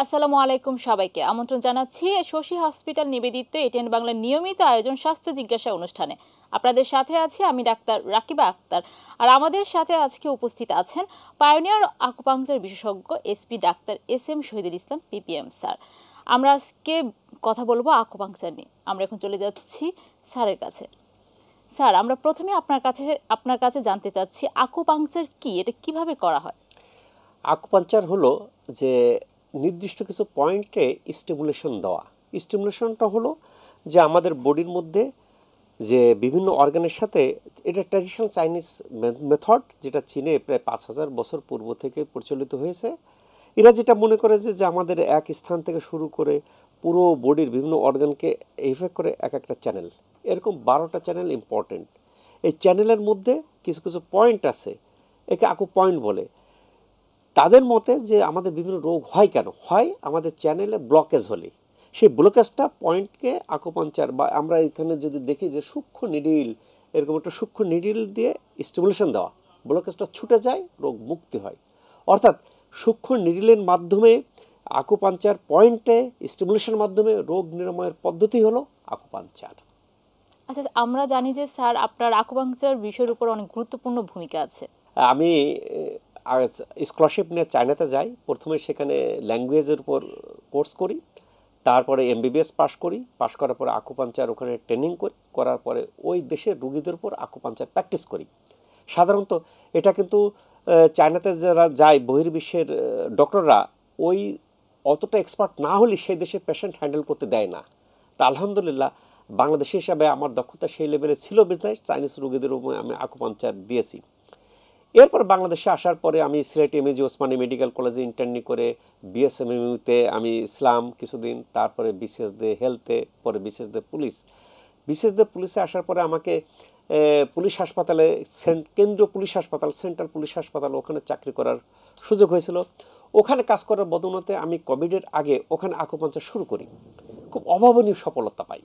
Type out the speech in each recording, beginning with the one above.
আসসালামু আলাইকুম সবাইকে আমন্ত্রণ জানাচ্ছি শশী হসপিটাল নিবেদিত এটিএন বাংলার নিয়মিত আয়োজন স্বাস্থ্য জিজ্ঞাসা অনুষ্ঠানে। আপনাদের সাথে আছি আমি ডাক্তার রাকিবা আক্তার। আর আমাদের সাথে আজকে উপস্থিত আছেন পায়োনিয়ার আকুপাংচার বিশেষজ্ঞ SP doctor S M Shahidul Islam PPM sir. আমরা আজকে কথা বলবো আকুপাংচার নিয়ে। আমরা এখন চলে যাচ্ছি স্যারের কাছে। স্যার, আমরা প্রথমে আপনার কাছে জানতে চাচ্ছি আকুপাংচার কি, এটা কিভাবে করা হয়? আকুপাঞ্চার হলো যে নির্দিষ্ট কিছু পয়েন্টে স্টিমুলেশন দেওয়া। স্টিমুলেশনটা হলো যে আমাদের বডির মধ্যে যে বিভিন্ন অর্গানের সাথে, এটা ট্র্যাডিশনাল চাইনিজ মেথড, যেটা চীনে প্রায় 5000 বছর পূর্ব থেকে প্রচলিত হয়েছে। এরা যেটা মনে করে যে আমাদের এক স্থান থেকে শুরু করে পুরো বডির বিভিন্ন অর্গানকে এফেক্ট করে এক একটা চ্যানেল, এরকম 12টা চ্যানেল ইম্পর্টেন্ট। এই চ্যানেলের মধ্যে কিছু কিছু পয়েন্ট আছে, একে আকু পয়েন্ট বলে। তাদের মতে যে আমাদের বিভিন্ন রোগ হয় কেন হয়, আমাদের চ্যানেলে ব্লকেজ হলে সেই ব্লকেজটা পয়েন্টকে আকুপাঞ্চার, বা আমরা এখানে যদি দেখি যে সূক্ষ্ম নিডিল, এরকম একটা সূক্ষ্ম নিডিল দিয়ে স্টিমুলেশন দেওয়া, ব্লকেজটা ছুটে যায়, রোগ মুক্তি হয়। অর্থাৎ সূক্ষ্ম নিডিলের মাধ্যমে আকুপাঞ্চার পয়েন্টে স্টিমুলেশনের মাধ্যমে রোগ নিরাময়ের পদ্ধতি হলো আকুপাঞ্চার। আচ্ছা, আমরা জানি যে স্যার আপনার আকুপাংচার বিষয়ের উপর অনেক গুরুত্বপূর্ণ ভূমিকা আছে। আমি স্কলারশিপ নিয়ে চায়নাতে যাই। প্রথমে সেখানে ল্যাঙ্গুয়েজের উপর কোর্স করি, তারপরে এমবিবিএস পাশ করি, পাশ করার পরে আকুপাঞ্চার ওখানে ট্রেনিং করি, করার পরে ওই দেশের রুগীদের উপর আকুপাঞ্চার প্র্যাকটিস করি। সাধারণত এটা কিন্তু চায়নাতে যারা যায় বহির্বিশ্বের ডক্টররা, ওই অতটা এক্সপার্ট না হলে সেই দেশের পেশেন্ট হ্যান্ডেল করতে দেয় না। তা আলহামদুলিল্লাহ বাংলাদেশি হিসাবে আমার দক্ষতা সেই লেভেলে ছিল বিধায় চাইনিজ রুগীদের উপর আমি আকুপাঞ্চার দিয়েছি। এরপর বাংলাদেশে আসার পরে আমি সিলেট এমএজি ওসমানী মেডিকেল কলেজে ইন্টার্নি করে বিএসএমইউতে আমি ইসলাম কিছুদিন, তারপরে বিসিএস দে হেলথে, পরে বিসিএস দে পুলিশ। বিসিএস দে পুলিশে আসার পরে আমাকে পুলিশ হাসপাতালে, কেন্দ্রীয় পুলিশ হাসপাতাল, সেন্ট্রাল পুলিশ হাসপাতাল, ওখানে চাকরি করার সুযোগ হয়েছিল। ওখানে কাজ করার বদৌলতে আমি কোভিডের আগে ওখানে আকুপাঞ্চার শুরু করি, খুব অভাবনীয় সফলতা পাই।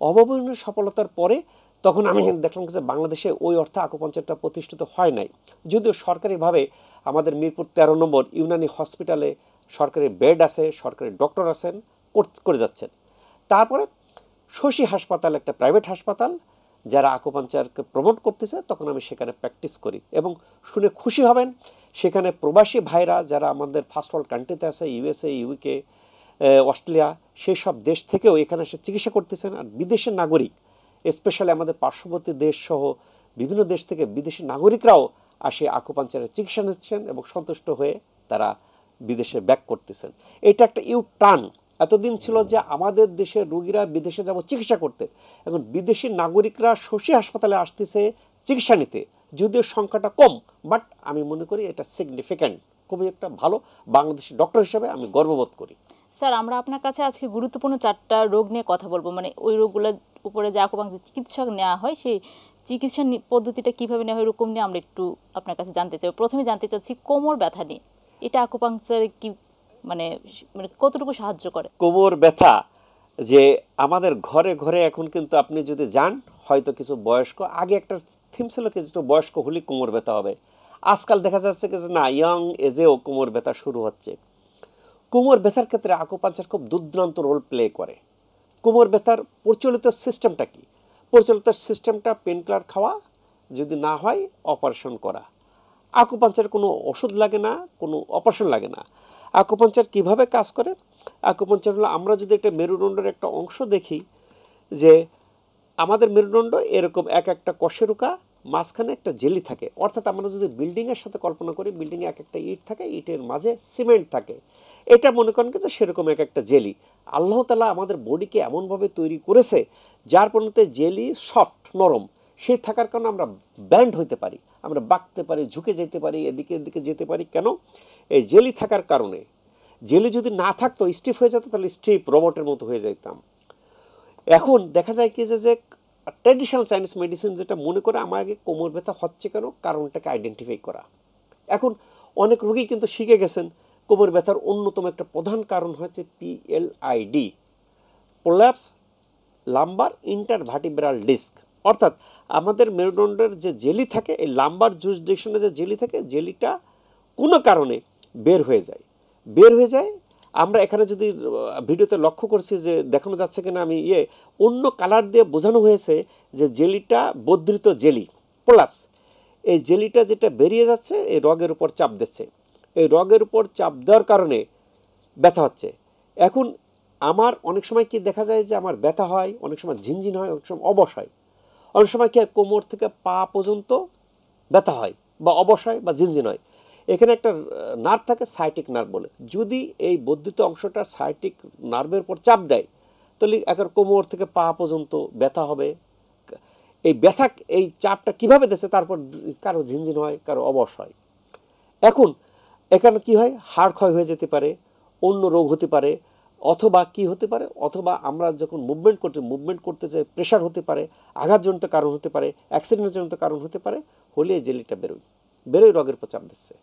অভাবনীয় সফলতার পরে তখন আমি দেখলাম যে বাংলাদেশে ওই অর্থে আকুপাঞ্চারটা প্রতিষ্ঠিত হয় নাই, যদিও সরকারিভাবে আমাদের মিরপুর 13 নম্বর ইউনানি হসপিটালে সরকারি বেড আছে, সরকারি ডক্টর আছেন, করে যাচ্ছেন। তারপরে শশী হাসপাতাল, একটা প্রাইভেট হাসপাতাল, যারা আকুপাঞ্চারকে প্রমোট করতেছে, তখন আমি সেখানে প্র্যাকটিস করি। এবং শুনে খুশি হবেন, সেখানে প্রবাসী ভাইরা যারা আমাদের ফার্স্ট ওয়ার্ল্ড কান্ট্রিতে আছে, ইউএসএ, ইউকে, অস্ট্রেলিয়া, সেই সব দেশ থেকেও এখানে এসে চিকিৎসা করতেছেন। আর বিদেশের নাগরিক, স্পেশালি আমাদের পার্শ্ববর্তী দেশ সহ বিভিন্ন দেশ থেকে বিদেশি নাগরিকরাও আসে আকুপাঞ্চারের চিকিৎসা নিচ্ছেন এবং সন্তুষ্ট হয়ে তারা বিদেশে ব্যাক করতেছেন। এটা একটা টার্ন। এতদিন ছিল যে আমাদের দেশের রোগীরা বিদেশে যাব চিকিৎসা করতে, এখন বিদেশি নাগরিকরা শশী হাসপাতালে আসতেছে চিকিৎসা নিতে। যদিও সংখ্যাটা কম, বাট আমি মনে করি এটা সিগনিফিক্যান্ট, খুবই একটা ভালো। বাংলাদেশি ডক্টর হিসেবে আমি গর্ববোধ করি। স্যার, আমরা আপনার কাছে আজকে গুরুত্বপূর্ণ 4টা রোগ নিয়ে কথা বলবো, মানে ওই রোগগুলোর উপরে যে আকুপাংচার চিকিৎসা নেওয়া হয় সেই চিকিৎসা পদ্ধতিটা কিভাবে নেওয়া হয় এরকম নিয়ে আমরা একটু আপনার কাছে জানতে চাই। প্রথমে জানতে চাচ্ছি কোমর ব্যথা নিয়ে, এটা আকুপাংচারে কি মানে মানে কতটুকু সাহায্য করে? কোমর ব্যথা যে আমাদের ঘরে ঘরে এখন কিন্তু আপনি যদি যান, হয়তো কিছু বয়স্ক, আগে একটা থিম ছিল কিছু বয়স্ক হলে কোমর ব্যথা হবে, আজকাল দেখা যাচ্ছে যে না, ইয়ং এজেও কোমর ব্যথা শুরু হচ্ছে। কোমর ব্যথার ক্ষেত্রে আকুপাঞ্চার খুব দুর্দান্ত রোল প্লে করে। কোমর ব্যথার প্রচলিত সিস্টেমটা কি? প্রচলিত সিস্টেমটা পেনকিলার খাওয়া, যদি না হয় অপারেশন করা। আকুপাঞ্চার কোনো ওষুধ লাগে না, কোনো অপারেশন লাগে না। আকুপাঞ্চার কিভাবে কাজ করে? আকুপাঞ্চার হলো, আমরা যদি একটা মেরুদণ্ডের একটা অংশ দেখি, যে আমাদের মেরুদণ্ড এরকম এক একটা কশেরুকা, মাঝখানে একটা জেলি থাকে। অর্থাৎ আমরা যদি বিল্ডিংয়ের সাথে কল্পনা করি, বিল্ডিংয়ে এক একটা ইট থাকে, ইটের মাঝে সিমেন্ট থাকে, এটা মনে করেন যে সেরকম এক একটা জেলি। আল্লাহ তাআলা আমাদের বডিকে এমনভাবে তৈরি করেছে যার পরিণতে জেলি সফট, নরম, সেই থাকার কারণে আমরা ব্যান্ড হইতে পারি, আমরা বাঁকতে পারি, ঝুঁকে যেতে পারি, এদিকে এদিকে যেতে পারি। কেন? এই জেলি থাকার কারণে। জেলি যদি না থাকতো, স্টিফ হয়ে যেত, তাহলে স্টিফ রোবটের মতো হয়ে যেতাম। এখন দেখা যায় কি যে ট্র্যাডিশনাল চাইনিজ মেডিসিন যেটা মনে করে আমাকে কোমর ব্যথা হচ্ছে কেন, কারণটাকে আইডেন্টিফাই করা। এখন অনেক রোগী কিন্তু শিখে গেছেন কোমর ব্যথার অন্যতম একটা প্রধান কারণ হচ্ছে PLID, prolapse lumber intervertebral disk. অর্থাৎ আমাদের মেরুদণ্ডের যে জেলি থাকে, এই লাম্বার জুরিসডিকশনে যে জেলি থাকে, জেলিটা কোনো কারণে বের হয়ে যায়। আমরা এখানে যদি ভিডিওতে লক্ষ্য করছি যে দেখানো যাচ্ছে কিনা আমি অন্য কালার দিয়ে বোঝানো হয়েছে যে জেলিটা বর্ধিত জেলি প্রলাপস, এই জেলিটা যেটা বেরিয়ে যাচ্ছে এই রগের উপর চাপ দিচ্ছে, এই রগের উপর চাপ দেওয়ার কারণে ব্যথা হচ্ছে। এখন আমার অনেক সময় কি দেখা যায় যে আমার ব্যথা হয়, অনেক সময় ঝিনঝিন হয়, অনেক সময় অবশ হয়, অনেক সময় কি কোমর থেকে পা পর্যন্ত ব্যথা হয় বা অবশ হয় বা ঝিনঝিন হয়। এখানে একটা নার্ভ থাকে সাইটিক নার্ভ বলে, যদি এই বর্ধিত অংশটা সাইটিক নার্ভের উপর চাপ দেয় তাহলে একের কোমর থেকে পা পর্যন্ত ব্যথা হবে। এই ব্যথা এই চাপটা কিভাবে দিচ্ছে, তারপর কারো ঝিনঝিন হয়, কারো অবশ হয়। এখন এখানে কি হয়, হাড় ক্ষয় হয়ে যেতে পারে, অন্য রোগ হতে পারে, অথবা কি হতে পারে, অথবা আমরা যখন মুভমেন্ট করতে চাই প্রেশার হতে পারে, আঘাতজনিত কারণ হতে পারে, অ্যাক্সিডেন্টজনিত কারণ হতে পারে, হলে এই জেলিটা বেরোয় রগের উপর চাপ দিচ্ছে।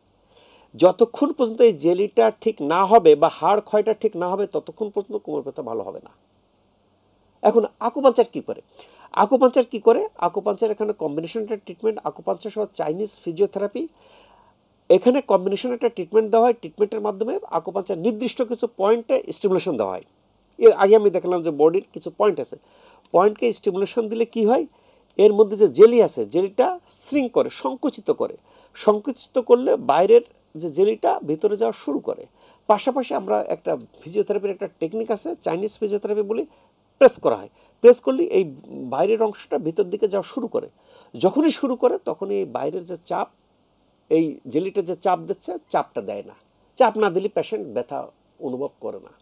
যতক্ষণ পর্যন্ত এই জেলিটা ঠিক না হবে বা হাড় ক্ষয়টা ঠিক না হবে ততক্ষণ পর্যন্ত কোমর ব্যথা ভালো হবে না। এখন আকুপাঞ্চার কি করে? আকুপাঞ্চার এখানে কম্বিনেশন একটা ট্রিটমেন্ট, আকুপাঞ্চার সহ চাইনিজ ফিজিওথেরাপি, এখানে কম্বিনেশন একটা ট্রিটমেন্ট দেওয়া হয়। ট্রিটমেন্টের মাধ্যমে আকুপাঞ্চার নির্দিষ্ট কিছু পয়েন্টে স্টিমুলেশন দেওয়া হয়। এর আগে আমি দেখালাম যে বডির কিছু পয়েন্ট আছে, পয়েন্টকে স্টিমুলেশন দিলে কি হয়, এর মধ্যে যে জেলি আছে জেলিটা শ্রিঙ্ক করে, সংকুচিত করলে বাইরের যে জেলিটা ভিতরে যাওয়া শুরু করে। পাশাপাশি আমরা একটা ফিজিওথেরাপির একটা টেকনিক আছে, চাইনিজ ফিজিওথেরাপি বলি, প্রেস করা হয়। প্রেস করলে এই বাইরের অংশটা ভিতর দিকে যাওয়া শুরু করে। যখনই শুরু করে তখনই এই বাইরের যে চাপ, এই জেলিটা যে চাপ দিচ্ছে চাপটা দেয় না, চাপ না দিলে পেশেন্ট ব্যথা অনুভব করে না।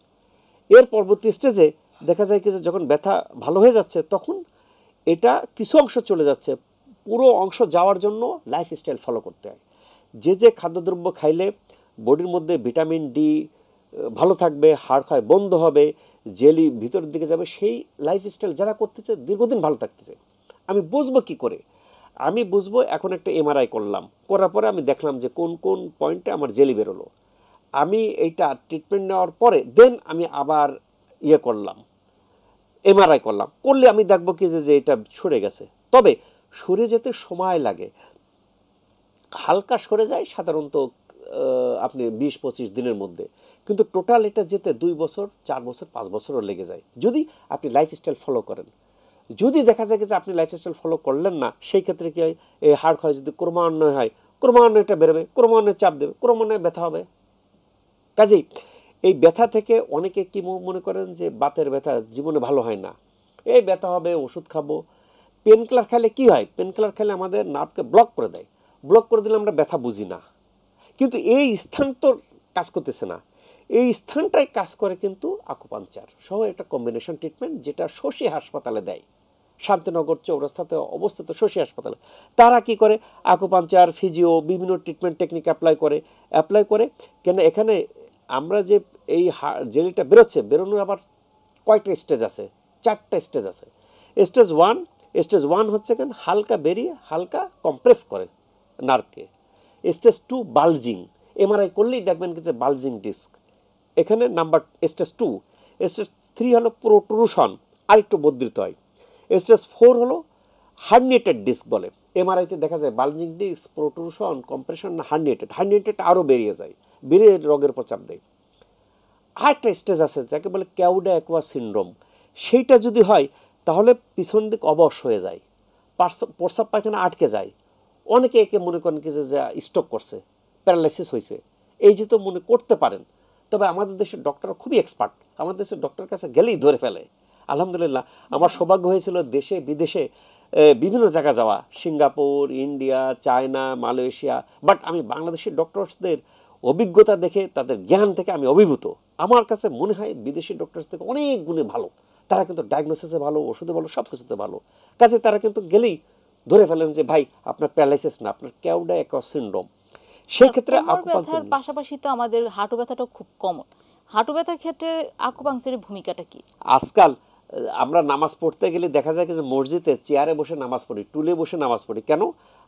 এর পরবর্তী স্টেজে দেখা যায় কি যে যখন ব্যথা ভালো হয়ে যাচ্ছে তখন এটা কিছু অংশ চলে যাচ্ছে, পুরো অংশ যাওয়ার জন্য লাইফস্টাইল ফলো করতে হয়। যে খাদ্যদ্রব্য খাইলে বডির মধ্যে ভিটামিন ডি ভালো থাকবে, হাড় ক্ষয় বন্ধ হবে, জেলি ভিতরের দিকে যাবে, সেই লাইফস্টাইল যারা করতেছে দীর্ঘদিন ভালো থাকতেছে। আমি বুঝবো কি করে? আমি বুঝবো এখন একটা এমআরআই করলাম, করার পরে আমি দেখলাম যে কোন কোন পয়েন্টে আমার জেলি বেরোলো। আমি এইটা ট্রিটমেন্ট নেওয়ার পরে দেন আমি আবার করলাম, এমআরআই করলে আমি দেখবো কি যে এটা সরে গেছে। তবে সরে যেতে সময় লাগে, হালকা সরে যায় সাধারণত আপনি 20-25 দিনের মধ্যে, কিন্তু টোটাল এটা যেতে 2 বছর 4 বছর 5 বছরও লেগে যায় যদি আপনি লাইফস্টাইল ফলো করেন। যদি দেখা যায় যে আপনি লাইফস্টাইল ফলো করলেন না, সেই ক্ষেত্রে কি হয়, এই হাড় ক্ষয় যদি ক্রমান্বয় হয়, ক্রমান্বয়টা বেরোবে, ক্রমান্বয়ে চাপ দেবে, ক্রমান্বয়ে ব্যথা হবে। কাজেই এই ব্যথা থেকে অনেকে কি মনে করেন যে বাতের ব্যথা জীবনে ভালো হয় না, এই ব্যথা হবে ওষুধ খাবো। পেন কিলার খেলে কি হয়, পেন কিলার খেলে আমাদের নার্ভকে ব্লক করে দেয়, ব্লক করে দিলে আমরা ব্যথা বুঝি না, কিন্তু এই স্থান তো কাজ করতেছে না, এই স্থানটাই কাজ করে কিন্তু আকুপাঞ্চার সহ একটা কম্বিনেশন ট্রিটমেন্ট, যেটা শশী হাসপাতালে দেয়, শান্তিনগর চৌরাস্তাতে অবস্থিত শশী হাসপাতালে। তারা কি করে, আকুপাঞ্চার, ফিজিও, বিভিন্ন ট্রিটমেন্ট টেকনিক অ্যাপ্লাই করে কেন এখানে আমরা যে এই জেলিটা বেরোনোর আবার কয়টা স্টেজ আছে, 4টা স্টেজ আছে। স্টেজ ওয়ান হচ্ছে কেন হালকা বেরিয়ে হালকা কম্প্রেস করে নার্ভকে। স্টেজ 2 বালজিং, এমআরআই করলেই দেখবেন কি যে বালজিং ডিস্ক এখানে নাম্বার স্টেজ 2। স্টেজ 3 হলো প্রোট্রুশন, আরেকটু বর্ধিত হয়। স্টেজ 4 হলো হার্নিয়েটেড ডিস্ক বলে, এমআরআইতে দেখা যায় bulging disc, protrusion, compression, herniated আরও বেরিয়ে রগের উপর চাপ দেয়। আরেকটা স্টেজ আছে যাকে বলে ক্যাউডা অ্যাকুয়া সিনড্রোম, সেইটা যদি হয় তাহলে পিছন দিক অবশ হয়ে যায়, প্রস্রাব পায়খানা আটকে যায়, অনেকে একে মনে করেন কি যে স্ট্রোক করছে, প্যারালাইসিস হয়েছে, এই যে তো মনে করতে পারেন। তবে আমাদের দেশের ডক্টর খুবই এক্সপার্ট, আমাদের দেশের ডক্টরের কাছে গেলেই ধরে ফেলে। আলহামদুলিল্লাহ আমার সৌভাগ্য হয়েছিল দেশে বিদেশে বিভিন্ন জায়গা যাওয়া, Singapore, India, China, Malaysia, but আমি বাংলাদেশের ডক্টরসদের অভিজ্ঞতা দেখে তাদের জ্ঞান থেকে আমি অভিভূত। আমার কাছে মনে হয় বিদেশি ডক্টরস থেকে অনেক গুণে ভালো, তারা কিন্তু ডায়াগনোসিসে ভালো, ওষুধে ভালো, সব কিছুতে ভালো। কাজে তারা কিন্তু গেলেই ধরে ফেলেন যে ভাই আপনার প্যারালাইসিস না, আপনার ক্যাউডা অ্যাকুয়া সিনড্রোম। সেই ক্ষেত্রে আকুপাঞ্চার পাশাপাশি তো আমাদের হাঁটু ব্যথাটাও খুব কমন, হাঁটু ব্যথার ক্ষেত্রে আকুপাঞ্চারের ভূমিকাটা কি? আজকাল আমরা নামাজ পড়তে গেলে দেখা যায় যে মসজিদে চেয়ারে বসে নামাজ পড়ি, টুলে বসে নামাজ পড়ি, কেন?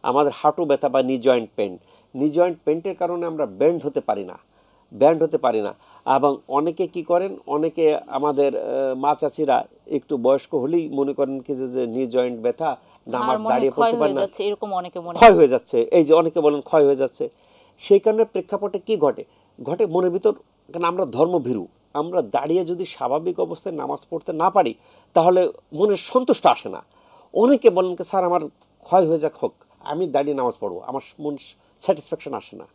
আমাদের হাঁটু ব্যথা বা নি জয়েন্ট পেন্টের কারণে আমরা ব্যান্ড হতে পারি না। এবং অনেকে কি করেন, অনেকে আমাদের মা চাচিরা একটু বয়স্ক হলেই মনে করেন কি যে নি জয়েন্ট ব্যথা, নামাজ দাঁড়িয়ে পড়তে পারে না, এরকম অনেকে মনে ক্ষয় হয়ে যাচ্ছে, এই যে অনেকে বলেন ক্ষয় হয়ে যাচ্ছে। সেই কারণে প্রেক্ষাপটে কি ঘটে ঘটে মনের ভিতর, কারণ আমরা ধর্মভীরু, আমরা দাঁড়িয়ে যদি স্বাভাবিক অবস্থায় নামাজ পড়তে না পারি তাহলে মনের সন্তুষ্ট আসে না। অনেকে বলেন কি স্যার আমার ক্ষয় হয়ে যাক হোক, আমি দাঁড়িয়ে নামাজ পড়বো, আমার মন স্যাটিসফ্যাকশন আসে না।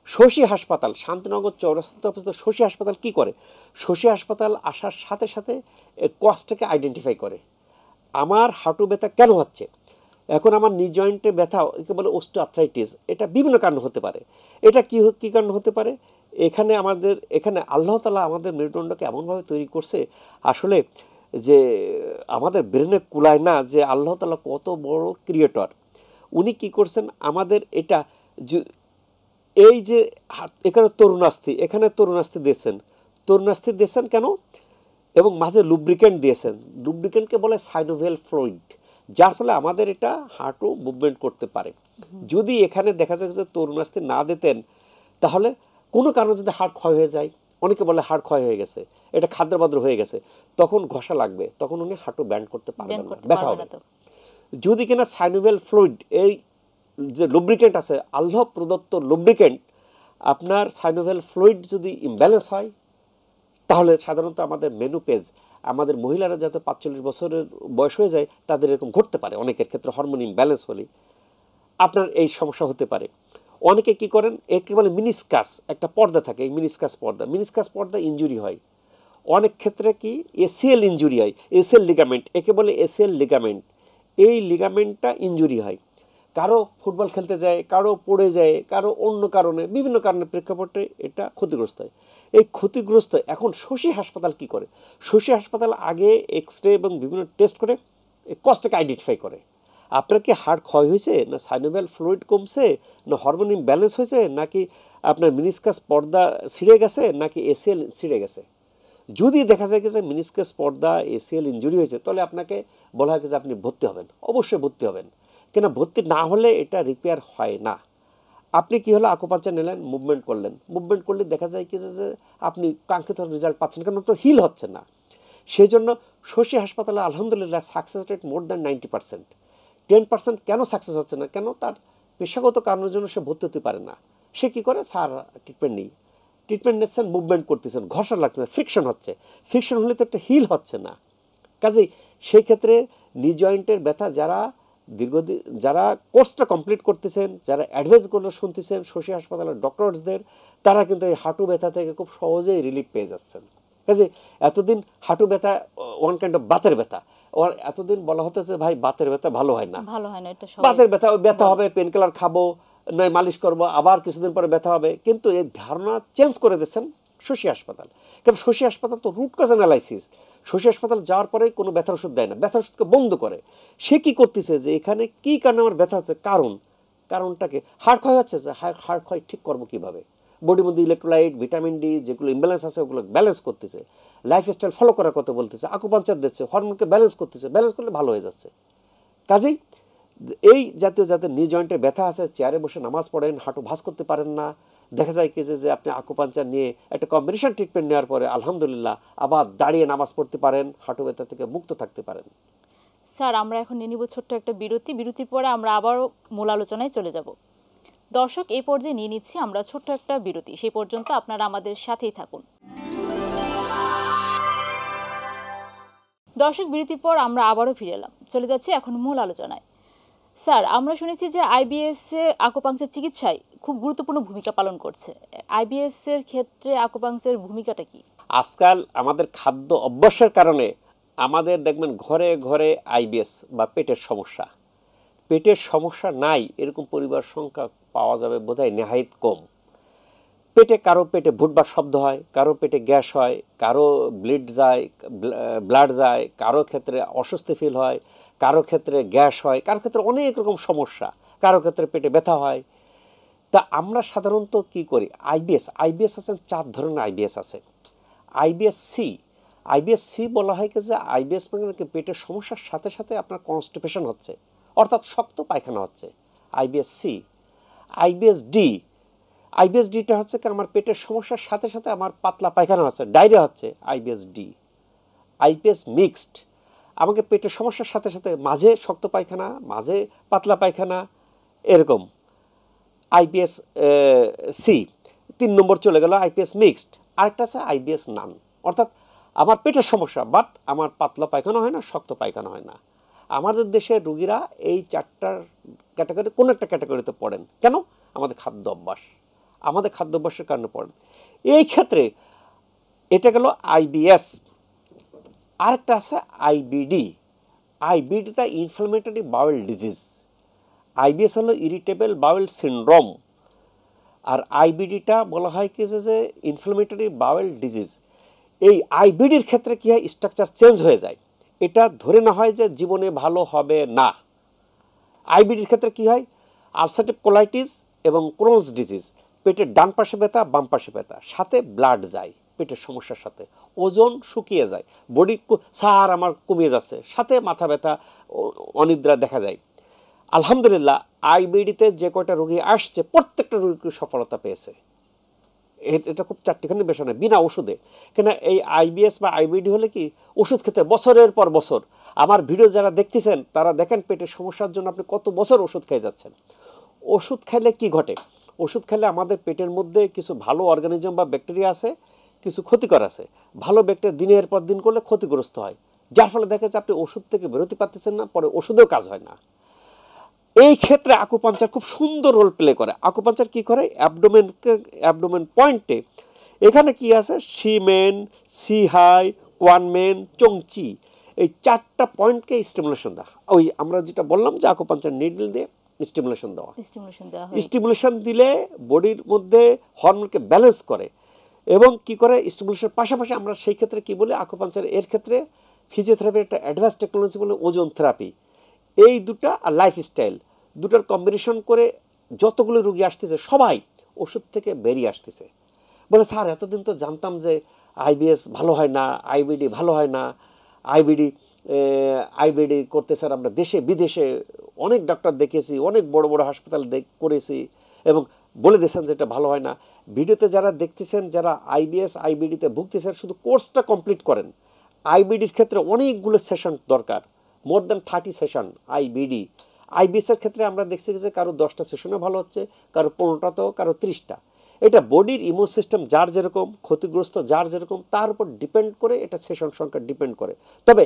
শশী হাসপাতাল, শান্তিনগর চৌরাস্তাতে অবস্থিত শশী হাসপাতাল কি করে? শশী হাসপাতাল আসার সাথে সাথে কজটাকে আইডেন্টিফাই করে। আমার হাঁটু ব্যথা কেন হচ্ছে, এখন আমার নি জয়েন্টে ব্যথা, একে বলে অস্টিওআর্থ্রাইটিস, এটা বিভিন্ন কারণ হতে পারে। এটা কি কারণ হতে পারে? এখানে আল্লাহ তাআলা আমাদের মেরুদণ্ডকে এমনভাবে তৈরি করছে, আসলে যে আমাদের ব্রেনে কুলায় না যে আল্লাহ তাআলা কত বড় ক্রিয়েটর। উনি কি করছেন আমাদের এটা এই যে এখানে তরুণাস্থি দিয়েছেন কেন, এবং মাঝে লুব্রিকেন্ট দিয়েছেন। লুব্রিকেন্টকে বলে সাইনোভিয়াল ফ্লুইড, যার ফলে আমাদের এটা হাঁটু মুভমেন্ট করতে পারে। যদি এখানে দেখা যায় যে তরুণাস্থি না দিতেন তাহলে কোনো কারণে যদি হাড় ক্ষয় হয়ে যায়, অনেকে বলে হাড় ক্ষয় হয়ে গেছে, এটা খাদ্যবাদ্র হয়ে গেছে, তখন ঘষা লাগবে, তখন উনি হাঁটু ব্যান্ড করতে পারবেন না, ব্যথা হবে। যদি কিনা সাইনোভিয়াল ফ্লুইড, এই যে লুব্রিকেন্ট আছে, আল্লাহ প্রদত্ত লুব্রিকেন্ট, আপনার সাইনোভিয়াল ফ্লুইড যদি ইমব্যালেন্স হয় তাহলে সাধারণত আমাদের মেনোপেজ, আমাদের মহিলারা যাতে 45 বছরের বয়স হয়ে যায় তাদের এরকম ঘটতে পারে, অনেকের ক্ষেত্রে হরমোন ইমব্যালেন্স হলে আপনার এই সমস্যা হতে পারে। অনেকে কি করেন, একে বলে মিনিসকাস, একটা পর্দা থাকে, এই মিনিসকাস পর্দা ইনজুরি হয়। অনেক ক্ষেত্রে কি এসিএল ইনজুরি হয়, এসিএল লিগামেন্ট, একে বলে এসিএল লিগামেন্ট, এই লিগামেন্টটা ইনজুরি হয়। কারো ফুটবল খেলতে যায়, কারো পড়ে যায়, কারো অন্য কারণে, বিভিন্ন কারণে প্রেক্ষাপটে এটা ক্ষতিগ্রস্ত হয়। এই ক্ষতিগ্রস্ত এখন শশী হাসপাতাল কি করে? শশী হাসপাতাল আগে এক্সরে এবং বিভিন্ন টেস্ট করে এই কজটাকে আইডেন্টিফাই করে। আপনার কি হাড় ক্ষয় হয়েছে, না সাইনোভিয়াল ফ্লুইড কমছে, না হরমোন ইমব্যালেন্স হয়েছে, নাকি আপনার মিনিসকাস পর্দা ছিঁড়ে গেছে, নাকি এসিএল ছিঁড়ে গেছে। যদি দেখা যায় যে মিনিসকাস পর্দা এসিএল ইনজুরি হয়েছে তাহলে আপনাকে বলা হয় যে আপনি ভর্তি হবেন, অবশ্যই ভর্তি হবেন, কেন ভর্তি না হলে এটা রিপেয়ার হয় না। আপনি কি হলো আকুপাঞ্চার নিলেন, মুভমেন্ট করলে দেখা যায় কি যে আপনি কাঙ্ক্ষিত রেজাল্ট পাচ্ছেন, কেন তো হিল হচ্ছে না। সেই জন্য শশী হাসপাতালে আলহামদুলিল্লাহ সাকসেস রেট মোর দ্যান 90%। 10% কেন সাকসেস হচ্ছে না, কেন? তার পেশাগত কারণের জন্য সে ভর্তি হতে পারে না। সে কি করে, স্যার ট্রিটমেন্ট নিচ্ছেন, মুভমেন্ট করতেছেন, ঘষা লাগতেছে, ফ্রিকশন হলে তো একটা হিল হচ্ছে না। কাজেই সেই ক্ষেত্রে নি জয়েন্টের ব্যথা যারা কোর্সটা কমপ্লিট করতেছেন, যারা অ্যাডভাইসগুলো শুনতেছেন শশী হাসপাতালের ডক্টরসদের, তারা কিন্তু এই হাঁটু ব্যথা থেকে খুব সহজেই রিলিফ পেয়ে যাচ্ছেন। কাজে এতদিন হাঁটু ব্যথা ওয়ান কাইন্ড অফ বাতের ব্যথা, ওর এতদিন বলা হতেছে ভাই বাতের ব্যথা ভালো হয় না, বাতের ব্যথা হবে, পেনকিলার খাবো, নয় মালিশ করবো, আবার কিছুদিন পরে ব্যথা হবে। কিন্তু এই ধারণা চেঞ্জ করে দিচ্ছেন শশী হাসপাতাল। কারণ শশী হাসপাতাল তো রুট কজ অ্যানালাইসিস, শশী হাসপাতাল যাওয়ার পরে কোনো ব্যথার ওষুধ দেয় না, ব্যথার ওষুধকে বন্ধ করে। সে কি করতেছে যে এখানে কি কারণে আমার ব্যথা হচ্ছে, কারণটাকে হাড় ক্ষয় হচ্ছে, যে হাড় ক্ষয় ঠিক করবো কীভাবে, বডির মধ্যে ইলেকট্রোলাইট, ভিটামিন ডি যেগুলো ইমব্যালেন্স আছে ওগুলো ব্যালেন্স করতেছে, লাইফস্টাইল ফলো করার কথা বলতেছে, আকুপাঞ্চার দিচ্ছে, হরমোনকে ব্যালেন্স করতেছে, ব্যালেন্স করলে ভালো হয়ে যাচ্ছে। কাজেই এই জাতীয় যাদের নি জয়েন্টে ব্যথা আছে, চেয়ারে বসে নামাজ পড়েন, হাঁটু ভাঁজ করতে পারেন না, দেখা যায় কি যে আপনি আকুপাঞ্চার নিয়ে একটা কম্বিনেশন ট্রিটমেন্ট নেওয়ার পরে আলহামদুলিল্লাহ আবার দাঁড়িয়ে নামাজ পড়তে পারেন, হাঁটু ব্যথা থেকে মুক্ত থাকতে পারেন। স্যার, আমরা এখন নিয়ে নিব ছোট্ট একটা বিরতির পরে আমরা আবারও মূল আলোচনায় চলে যাব। দর্শক, এই পর্যায়ে নিয়ে নিচ্ছি আমরা ছোট্ট একটা বিরতি, সেই পর্যন্ত আপনারা আমাদের সাথেই থাকুন। দর্শক, বিরতির পর আমরা আবারও ফিরে এলাম, চলে যাচ্ছি এখন মূল আলোচনায়। স্যার, আমরা শুনেছি যে আইবিএস এ আকুপাংচার চিকিৎসায় খুব গুরুত্বপূর্ণ ভূমিকা পালন করছে। আইবিএস এর ক্ষেত্রে আকুপাংচার ভূমিকাটা কি? আজকাল আমাদের খাদ্য অভ্যাসের কারণে আমাদের দেখবেন ঘরে ঘরে আইবিএস বা পেটের সমস্যা নাই এরকম পরিবার সংখ্যা পাওয়া যাবে বোধহয় নেহায়েত কম। কারো পেটে ভুটবার শব্দ হয়, কারো পেটে গ্যাস হয়, কারো ব্লাড যায়, কারো ক্ষেত্রে অস্বস্তি ফিল হয়, কারো ক্ষেত্রে গ্যাস হয়, কারো ক্ষেত্রে অনেক রকম সমস্যা, কারো ক্ষেত্রে পেটে ব্যথা হয়। তা আমরা সাধারণত কি করি, আইবিএস আছেন 4 ধরনের আইবিএস আছে। আইবিএস সি বলা হয় যে আইবিএস মানে পেটের সমস্যার সাথে সাথে আপনার কনস্টিপেশন হচ্ছে, অর্থাৎ শক্ত পায়খানা হচ্ছে, আইবিএস ডিটা হচ্ছে কি আমার পেটের সমস্যার সাথে সাথে আমার পাতলা পায়খানা হচ্ছে, ডায়রিয়া হচ্ছে, আইবিএস মিক্সড, আমাকে পেটের সমস্যার সাথে সাথে মাঝে শক্ত পায়খানা, মাঝে পাতলা পায়খানা, এরকম। আইবিএস সি, 3 নম্বর চলে গেল আইবিএস মিক্সড, আরেকটা আছে আইবিএস নান। অর্থাৎ আমার পেটের সমস্যা, বাট আমার পাতলা পায়খানা হয় না, শক্ত পায়খানা হয় না। আমাদের দেশের রুগীরা এই 4টার ক্যাটাগরি কোনো একটা ক্যাটাগরিতে পড়েন। কেন? আমাদের খাদ্য অভ্যাস, আমাদের খাদ্য অভ্যাসের কারণে পড়েন। এই ক্ষেত্রে এটা গেল আইবিএস। আরেকটা আছে আইবিডি। আইবিডিটা ইনফ্লামেটরি বাউল ডিজিজ, আইবিএস হলো ইরিটেবল বাউল সিনড্রোম, আর আইবিডিটা বলা হয় কি যে ইনফ্লামেটরি বাউল ডিজিজ। এই আইবিডির ক্ষেত্রে কী হয়, স্ট্রাকচার চেঞ্জ হয়ে যায়, এটা ধরে না হয় যে জীবনে ভালো হবে না। আইবিডির ক্ষেত্রে কী হয়, আলসারেটিভ কোলাইটিস এবং ক্রোনস ডিজিজ, পেটের ডান পাশে ব্যথা বাম পাশে ব্যথা, সাথে ব্লাড যায় পেটের সমস্যার সাথে, ওজন শুকিয়ে যায়, বডি সার আমার কমিয়ে যাচ্ছে, সাথে মাথা ব্যথা, অনিদ্রা দেখা যায়। আলহামদুলিল্লাহ আইবিডিতে যে কয়টা রোগী আসছে প্রত্যেকটা রোগী সফলতা পেয়েছে। এটা খুব চারটিখানি বিষয় নয়, বিনা ওষুধে। কেন এই আইবিএস বা আইবিডি হলে কি ওষুধ খেতে বছরের পর বছর, আমার ভিডিও যারা দেখতেছেন তারা দেখেন পেটের সমস্যার জন্য আপনি কত বছর ওষুধ খেয়ে যাচ্ছেন। ওষুধ খাইলে কি ঘটে, ওষুধ খাইলে আমাদের পেটের মধ্যে কিছু ভালো অর্গানিজম বা ব্যাকটেরিয়া আছে, কিছু ক্ষতিকর আছে। ভালো ব্যাকটেরিয়া দিনের পর দিন করলে ক্ষতিগ্রস্ত হয়, যার ফলে দেখা যাচ্ছে আপনি ওষুধ থেকে বেরোতে পারতেছেন না, পরে ওষুধেও কাজ হয় না। এই ক্ষেত্রে আকুপাঞ্চার খুব সুন্দর রোল প্লে করে। আকুপাঞ্চার কি করে, অ্যাবডোমেন পয়েন্টে এখানে কি আছে, সিমেন, সিহাই, কোয়ানমেন, চংচি, এই 4টা পয়েন্টকে স্টিমুলেশন দেওয়া। ওই আমরা যেটা বললাম যে আকুপাঞ্চার নিডল দিয়ে স্টিমুলেশন দেওয়া। স্টিমুলেশন দিলে বডির মধ্যে হরমোনকে ব্যালেন্স করে এবং কি করে, স্টিমুলেশনের পাশাপাশি আমরা সেই ক্ষেত্রে কি বলি, আকুপাঞ্চার এর ক্ষেত্রে ফিজিওথেরাপির একটা অ্যাডভান্স টেকনোলজি বলে ওজন থেরাপি। এই দুটা আর লাইফস্টাইল দুটার কম্বিনেশন করে যতগুলো রুগী আসতেছে সবাই ওষুধ থেকে বেরিয়ে আসতেছে। বলে স্যার এতদিন তো জানতাম যে আইবিএস ভালো হয় না, আইবিডি ভালো হয় না, আইবিডি করতে স্যার আমরা দেশে বিদেশে অনেক ডাক্তার দেখেছি, অনেক বড় বড় হাসপাতাল করেছি এবং বলে দিয়েছেন যে এটা ভালো হয় না। ভিডিওতে যারা দেখতেছেন, যারা আইবিএস আইবিডিতে ভুগতেছেন, শুধু কোর্সটা কমপ্লিট করেন। আইবিডির ক্ষেত্রে অনেকগুলো সেশন দরকার, মোর দ্যান 30 সেশন আইবিডি। আইবিএসের ক্ষেত্রে আমরা দেখছি যে কারো 10টা সেশনে ভালো হচ্ছে, কারো 15টাতেও, কারো 30টা। এটা বডির ইমিউন সিস্টেম যার যেরকম, ক্ষতিগ্রস্ত যার যেরকম, তার উপর ডিপেন্ড করে এটা সেশন সংখ্যা ডিপেন্ড করে। তবে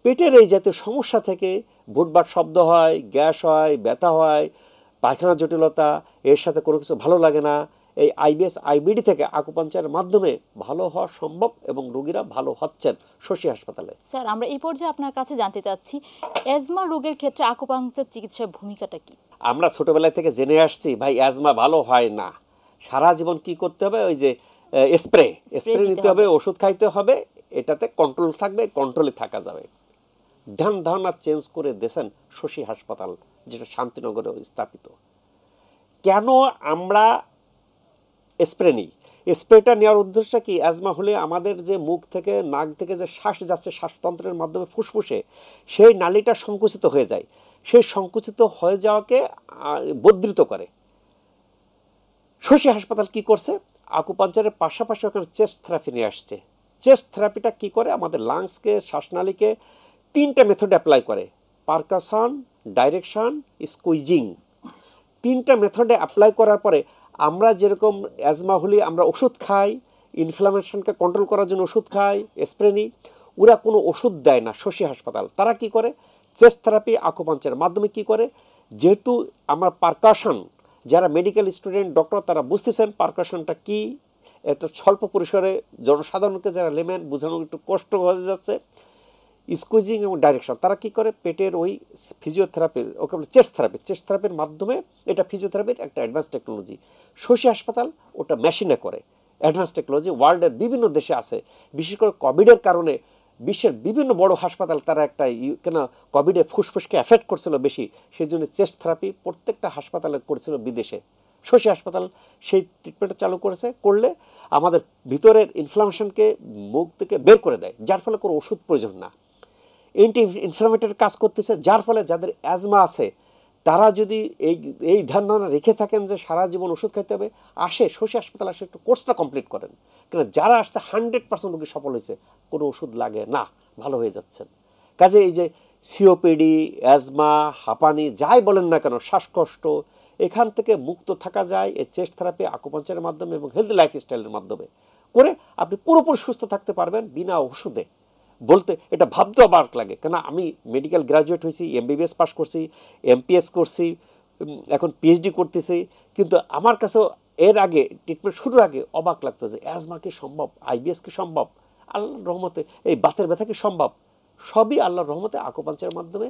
পেটের এই জাতীয় সমস্যা থেকে ভুটভাট শব্দ হয়, গ্যাস হয়, ব্যথা হয়, পায়খানা জটিলতা, এর সাথে কোনো কিছু ভালো লাগে না, এই আইবিএস আইবিডি থেকে আকুপাঞ্চারের মাধ্যমে ভালো হওয়া সম্ভব এবং রোগীরা ভালো হচ্ছেন শশী হাসপাতালে। স্যার আমরা এই পর্যায়ে আপনার কাছে জানতে চাচ্ছি, অ্যাজমা রোগের ক্ষেত্রে আকুপাঙ্কচার চিকিৎসার ভূমিকাটা কি? আমরা ছোটবেলা থেকে জেনে আসছি ভাই অ্যাজমা ভালো হয় না, সারা জীবন কি করতে হবে, ওই যে স্প্রে নিতে হবে, ওষুধ খাইতে হবে, এটাতে কন্ট্রোল থাকবে, কন্ট্রোলে থাকা যাবে। ধ্যান ধারণা চেঞ্জ করে দিয়েছেন শশী হাসপাতাল, যেটা শান্তিনগরে স্থাপিত। কেন আমরা স্প্রে নিই? স্প্রেটা নেওয়ার উদ্দেশ্য কি, অ্যাজমা হলে আমাদের যে মুখ থেকে নাক থেকে যে শ্বাস যাচ্ছে শ্বাসতন্ত্রের মাধ্যমে ফুসফুসে, সেই নালীটা সংকুচিত হয়ে যায়, সেই সংকুচিত হয়ে যাওয়াকে বর্ধিত করে। শশী হাসপাতাল কি করছে, আকুপাঞ্চারের পাশাপাশি ওখানে চেস্ট থেরাপি নিয়ে আসছে। চেস্ট থেরাপিটা কি করে, আমাদের লাংসকে, শ্বাসনালীকে 3টা মেথড অ্যাপ্লাই করে, পারকাশন, ডাইরেকশন, স্কুইজিং। 3টা মেথডে অ্যাপ্লাই করার পরে আমরা যেরকম অ্যাজমা হলে আমরা ওষুধ খাই, ইনফ্লামেশনকে কন্ট্রোল করার জন্য ওষুধ খাই, স্প্রে নিই, ওরা কোনো ওষুধ দেয় না শশী হাসপাতাল। তারা কি করে, চেস্ট থেরাপি আকুপাঞ্চারের মাধ্যমে কি করে, যেহেতু আমার পারকাশন, যারা মেডিকেল স্টুডেন্ট ডক্টর তারা বুঝতেছেন পারকাশনটা কি, এত স্বল্প পরিসরে জনসাধারণকে যারা লেমেন বোঝানো একটু কষ্ট হয়ে যাচ্ছে। স্কুইজিং এবং ডাইরেকশন, তারা কি করে, পেটের ওই ফিজিওথেরাপির, ওকে বলে চেস্ট থেরাপির মাধ্যমে, এটা ফিজিওথেরাপির একটা অ্যাডভান্স টেকনোলজি। শশী হাসপাতাল ওটা মেশিনে করে, অ্যাডভান্স টেকনোলজি ওয়ার্ল্ডের বিভিন্ন দেশে আছে। বিশেষ করে কোভিডের কারণে বিশ্বের বিভিন্ন বড় হাসপাতাল তারা একটা কেন কোভিডে ফুসফুসকে এফেক্ট করছিল বেশি, সেই জন্য চেস্ট থেরাপি প্রত্যেকটা হাসপাতালে করছিল বিদেশে। শশী হাসপাতাল সেই ট্রিটমেন্টটা চালু করেছে, করলে আমাদের ভিতরের ইনফ্লামেশনকে মুখ থেকে বের করে দেয়, যার ফলে কোনো ওষুধ প্রয়োজন না। অ্যান্টি ইনফ্লামেটরি কাজ করতেছে, যার ফলে যাদের অ্যাজমা আছে তারা যদি এই ধ্যান ধারণা রেখে থাকেন যে সারা জীবন ওষুধ খাইতে হবে, আসে শশী হাসপাতাল, আসে একটু কোর্সটা কমপ্লিট করেন। কেন যারা আসছে 100% রোগী সফল হয়েছে, কোনো ওষুধ লাগে না, ভালো হয়ে যাচ্ছেন। কাজে এই যে সিওপিডি, অ্যাজমা, হাঁপানি যাই বলেন না কেন, শ্বাসকষ্ট, এখান থেকে মুক্ত থাকা যায় এই চেস্ট থেরাপি, আকুপাঞ্চারের মাধ্যমে এবং হেলদি লাইফস্টাইলের মাধ্যমে করে আপনি পুরোপুরি সুস্থ থাকতে পারবেন বিনা ওষুধে। বলতে এটা ভাবতে অবাক লাগে, কেন আমি মেডিকেল গ্রাজুয়েট হয়েছি, এমবিবিএস পাস করছি, এমপিএস করছি, এখন পিএইচডি করতেছি, কিন্তু আমার কাছেও এর আগে ট্রিটমেন্ট শুরুর আগে অবাক লাগতো যে অ্যাজমা কি সম্ভব, আইবিএস কি সম্ভব, আল্লাহর রহমতে এই বাতের ব্যথা কি সম্ভব, সবই আল্লাহর রহমতে আকুপাঞ্চারের মাধ্যমে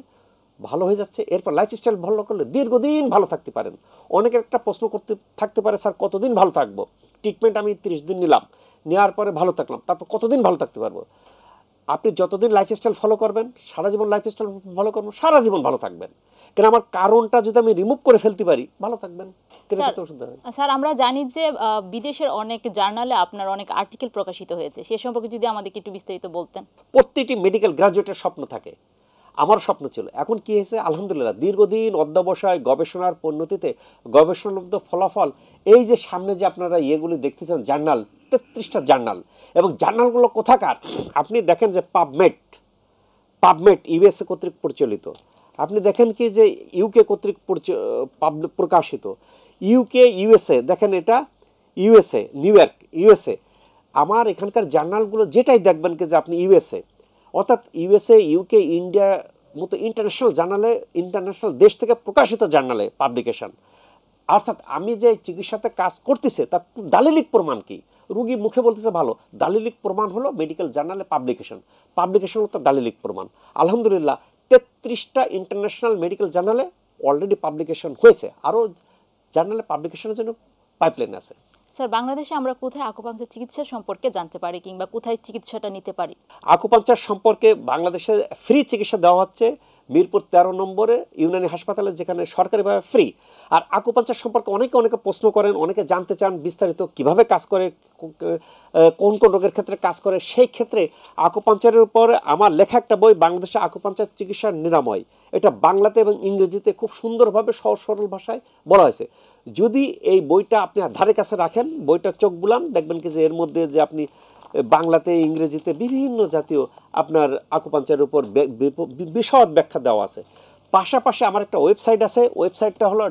ভালো হয়ে যাচ্ছে। এরপর লাইফস্টাইল ভালো করলে দীর্ঘদিন ভালো থাকতে পারেন। অনেকের একটা প্রশ্ন করতে থাকতে পারে, স্যার কতদিন ভালো থাকবো, ট্রিটমেন্ট আমি 30 দিন নিলাম, নেওয়ার পরে ভালো থাকলাম, তারপর কতদিন ভালো থাকতে পারবো? আপনি যতদিন লাইফস্টাইল ফলো করবেন, সারা জীবন লাইফস্টাইল ফলো করবেন, সারা জীবন ভালো থাকবেন। কেন আমার কারণটা যদি আমি রিমুভ করে ফেলতে পারি, ভালো থাকবেন। স্যার আমরা জানি যে বিদেশের অনেক জার্নালে আপনার অনেক আর্টিকেল প্রকাশিত হয়েছে, সে সম্পর্কে যদি আমাদেরকে একটু বিস্তারিত বলতেন। প্রত্যেকটি মেডিকেল গ্রাজুয়েটের স্বপ্ন থাকে, আমার স্বপ্ন ছিল। এখন কি হয়েছে, আলহামদুলিল্লাহ দীর্ঘদিন অধ্যবসায় গবেষণার পরিণতিতে গবেষণালব্ধ ফলাফল, এই যে সামনে যে আপনারা ইয়েগুলি দেখতেছেন জার্নাল, 33টা জার্নাল, এবং জার্নালগুলো কোথাকার আপনি দেখেন যে পাবমেড ইউএসএ কর্তৃক পরিচালিত, আপনি দেখেন কি যে ইউকে কর্তৃক প্রকাশিত, ইউকে ইউএসএ দেখেন, এটা ইউএসএ নিউ ইয়র্ক ইউএসএ। আমার এখানকার জার্নালগুলো যেটাই দেখবেন কি যে আপনি ইউএসএ, অর্থাৎ ইউএসএ ইউকে ইন্ডিয়া মতো ইন্টারন্যাশনাল জার্নালে, ইন্টারন্যাশনাল দেশ থেকে প্রকাশিত জার্নালে পাবলিকেশন। অর্থাৎ আমি যে চিকিৎসাতে কাজ করতেছে তার দালিলিক প্রমাণ কি, রুগী মুখে বলতেছে ভালো, দালিলিক প্রমাণ হলো মেডিকেল জার্নালে পাবলিকেশন হলো তার দালিলিক প্রমাণ। আলহামদুলিল্লাহ 33টা ইন্টারন্যাশনাল মেডিকেল জার্নালে অলরেডি পাবলিকেশন হয়েছে, আরও জার্নালে পাবলিকেশনের জন্য পাইপলাইন আছে। স্যার বাংলাদেশে আমরা কোথায় আকুপাঞ্চার চিকিৎসা সম্পর্কে জানতে পারি কিংবা কোথায় চিকিৎসাটা নিতে পারি? আকুপাঞ্চার সম্পর্কে বাংলাদেশে ফ্রি চিকিৎসা দেওয়া হচ্ছে মিরপুর 13 নম্বরে ইউনানি হাসপাতালে, যেখানে সরকারিভাবে ফ্রি। আর আকুপাঞ্চার সম্পর্কে অনেকে প্রশ্ন করেন, অনেকে জানতে চান বিস্তারিত কিভাবে কাজ করে, কোন কোন রোগের ক্ষেত্রে কাজ করে। সেই ক্ষেত্রে আকুপাঞ্চারের উপর আমার লেখা একটা বই, বাংলাদেশে আকুপাঞ্চার চিকিৎসার নিরাময়, এটা বাংলাতে এবং ইংরেজিতে খুব সুন্দরভাবে সহজ সরল ভাষায় বলা হয়েছে। যদি এই বইটা আপনি ধারে কাছে রাখেন, বইটা চোখ বুলান, দেখবেন কি যে এর মধ্যে যে আপনি বাংলাতে ইংরেজিতে বিভিন্ন জাতীয় আপনার আকুপাঞ্চারের উপর বিশদ ব্যাখ্যা দেওয়া আছে। পাশাপাশি আমার একটা ওয়েবসাইট আছে, ওয়েবসাইটটা হলো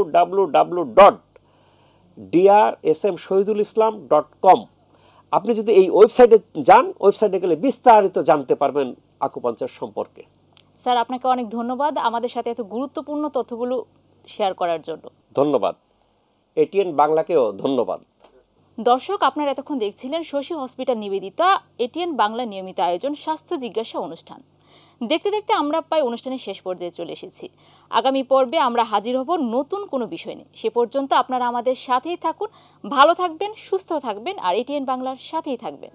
www.drsmshohidulislam.com। আপনি যদি এই ওয়েবসাইটে যান, ওয়েবসাইটে গেলে বিস্তারিত জানতে পারবেন আকুপাঞ্চার সম্পর্কে। স্যার আপনাকে অনেক ধন্যবাদ আমাদের সাথে এত গুরুত্বপূর্ণ তথ্যগুলো শেয়ার করার জন্য। ধন্যবাদ, এটিএন বাংলাকেও ধন্যবাদ। দর্শক আপনারা এতক্ষণ দেখছিলেন শশী হসপিটাল নিবেদিতা এটিএন বাংলা নিয়মিত আয়োজন স্বাস্থ্য জিজ্ঞাসা অনুষ্ঠান। দেখতে দেখতে আমরা প্রায় অনুষ্ঠানের শেষ পর্যায়ে চলে এসেছি। আগামী পর্বে আমরা হাজির হব নতুন কোনো বিষয় নিয়ে। সে পর্যন্ত আপনারা আমাদের সাথেই থাকুন, ভালো থাকবেন, সুস্থ থাকবেন আর এটিএন বাংলার সাথেই থাকবেন।